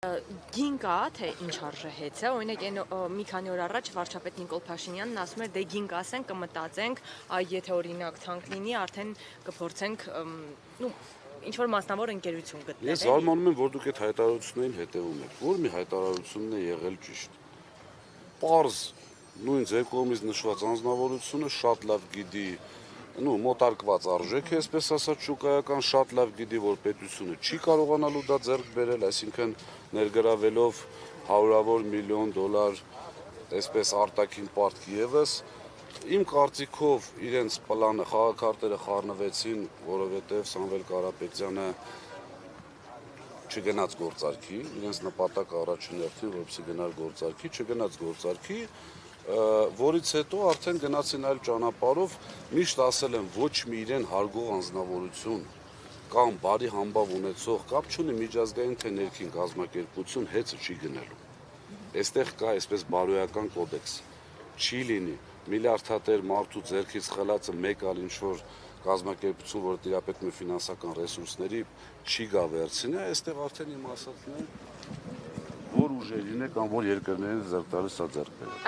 Գին կա, թե ինչ արժեհեց է, օրինակ մի քանի օր առաջ վարչապետ Նիկոլ Փաշինյանն ասում էր, դե գին կասենք, կմտածենք, եթե օրինակ թանկ լինի, արդեն կփորձենք ինչ-որ մասնավոր ընկերություն գտնել։ Ես զարմանում եմ, որ դուք այդ հայտարարություններին հետևում եք, որ մի հայտարարությունն է եղել ճիշտ։ Պարզ նույն ձեր կողմից նշված անձնավորությունը շատ լավ գիտի, մոտարկված արժեք է, այսպես ասած շուկայական, շատ լավ գիտի, որ պետությունը չի կարողանալու դա ձեռք բերել, այսինքն ներգրավելով հարյուրավոր միլիոն դոլար, այսպես արտաքին պարտք ևս, իմ կարծիքով իրենց պլանը, խաղաքարտերը խառնվեցին, որովհետև Սամվել Կարապետյանը չգնաց գործարքի, իրենց նպատակը առաջին հերթին, որպեսզի գնար գործարքի, չգնաց գործարքի, որից հետո արդեն գնացին այլ ճանապարհով, միշտ ասել եմ, ոչ մի իրեն հարգող անձնավորություն կամ բարի համբավ ունեցող, կապ չունի միջազգային թե ներքին կազմակերպություն հեծը չի գնելու։ Այստեղ կա այսպես բարոյական կոդեքս, չի լինի միլիարդատեր մարդու ձեռքից խլածը մեկ այլ ինչ-որ կազմակերպություն, որը տիրապետում է ֆինանսական ռեսուրսների, չի գա վերցնի, այստեղ արդեն իմ ասածն է, որ ուժերին է կամ որ երկրներին ձեռք տալիս սա ձեռք բերել։